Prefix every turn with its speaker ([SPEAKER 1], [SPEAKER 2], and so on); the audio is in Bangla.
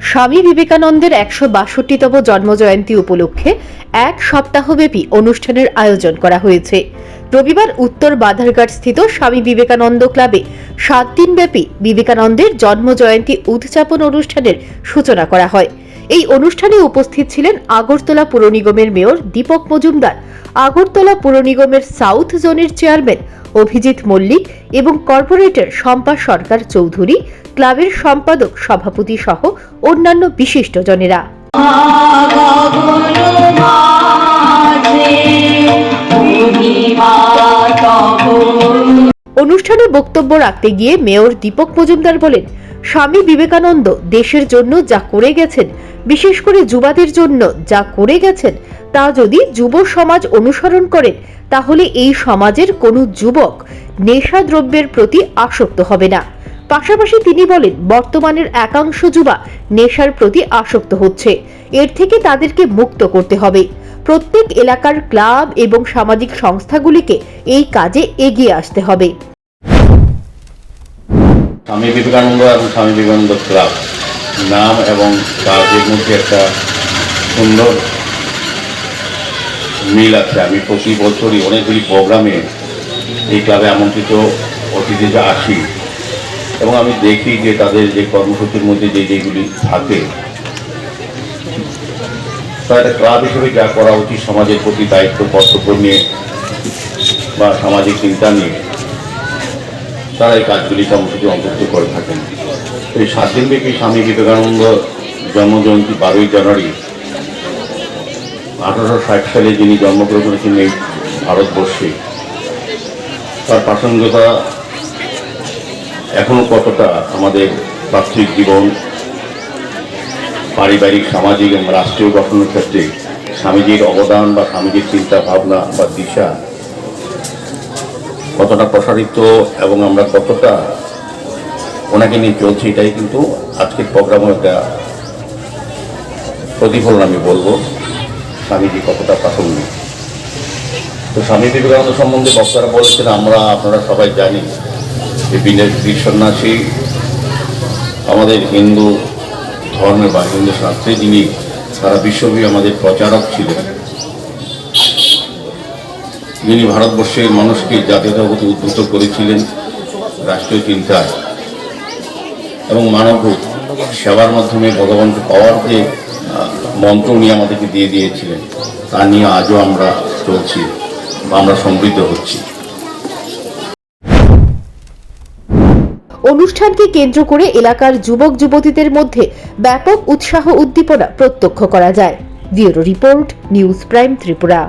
[SPEAKER 1] স্বামী বিবেকানন্দের ১৬২তম জন্মজয়ন্তী উপলক্ষে এক সপ্তাহব্যাপী অনুষ্ঠানের আয়োজন করা হয়েছে। রবিবার উত্তর বাধারঘাট স্থিত স্বামী বিবেকানন্দ ক্লাবে ৭ দিনব্যাপী বিবেকানন্দের জন্মজয়ন্তী উদযাপন অনুষ্ঠানের সূচনা করা হয়। এই অনুষ্ঠানে উপস্থিত ছিলেন আগরতলা পুর নিগমের মেয়র দীপক মজুমদার, আগরতলা পুর নিগমের সাউথ জোনের চেয়ারম্যান অভিজিৎ মল্লিক এবং কর্পোরেটর শম্পা সরকার চৌধুরী, ক্লাবের সম্পাদক সভাপতি সহ অন্যান্য বিশিষ্টজনেরা। অনুষ্ঠানে বক্তব্য রাখতে গিয়ে মেয়র দীপক মজুমদার বলেন, স্বামী বিবেকানন্দ দেশের জন্য যা করে গেছেন, বিশেষ করে যুবাদের জন্য যা করে গেছেন, তা যদি যুব সমাজ অনুসরণ করেন তাহলে এই সমাজের কোনো যুবক নেশাদ্রব্যের প্রতি আসক্ত হবে না। পাশাপাশি তিনি বলেন, বর্তমানের একাংশ যুবা নেশার প্রতি আসক্ত হচ্ছে, এর থেকে তাদেরকে মুক্ত করতে হবে। প্রত্যেক এলাকার ক্লাব এবং সামাজিক সংস্থাগুলিকে এই কাজে এগিয়ে আসতে হবে।
[SPEAKER 2] স্বামী বিবেকানন্দ এবং স্বামী বিবেকানন্দ ক্লাব নাম এবং কাজের মধ্যে একটা সুন্দর মিল আছে। আমি প্রতি বছরই অনেকগুলি প্রোগ্রামে এই ক্লাবে আমন্ত্রিত অতিথিরা আসি এবং আমি দেখি যে তাদের যে কর্মসূচির মধ্যে যেগুলি থাকে, তা একটা ক্লাব হিসেবে যা করা উচিত সমাজের প্রতি দায়িত্ব কর্তব্য নিয়ে বা সামাজিক চিন্তা নিয়ে তারা এই কাজগুলি কর্মসূচি অন্তর্ভুক্ত করে থাকেন। এই 7 দিনব্যাপী স্বামী বিবেকানন্দ জন্মজয়ন্তী 12ই জানুয়ারি 1860 সালে যিনি জন্মগ্রহণ করেছেন এই ভারতবর্ষে, তার প্রাসঙ্গিকতা এখনো কতটা আমাদের প্রাথমিক জীবন, পারিবারিক, সামাজিক এবং রাষ্ট্রীয় গঠনের ক্ষেত্রে স্বামীজির অবদান বা স্বামীজির চিন্তা ভাবনা বা দিশা কতটা প্রসারিত এবং আমরা কতটা ওনাকে নিয়ে চলছি, এটাই কিন্তু আজকের প্রোগ্রামও একটা প্রতিফলন। আমি বলবো স্বামীজি কতটা প্রাসঙ্গিক। তো স্বামী বিবেকানন্দ সম্বন্ধে বক্তারা বলেছেন, আপনারা সবাই জানি যে বীর সন্ন্যাসী আমাদের হিন্দু ধর্মে বা হিন্দু শাস্ত্রে যিনি সারা বিশ্বব্যাপী আমাদের প্রচারক ছিলেন, যিনি ভারতবর্ষের মানুষকে জাতীয়তার প্রতি উদ্বুদ্ধ করেছিলেন রাষ্ট্রীয় চিন্তায় এবং মানবরূপ সেবার মাধ্যমে ভগবানকে পাওয়ার যে মন্ত্র উনি আমাদেরকে দিয়ে দিয়েছিলেন, তা নিয়ে আজও আমরা চলছি বা আমরা সমৃদ্ধ হচ্ছি।
[SPEAKER 1] অনুষ্ঠানকে কেন্দ্র করে এলাকার যুবক যুবতীদের মধ্যে ব্যাপক উৎসাহ উদ্দীপনা প্রত্যক্ষ করা যায়। Bureau report, news prime Tripura.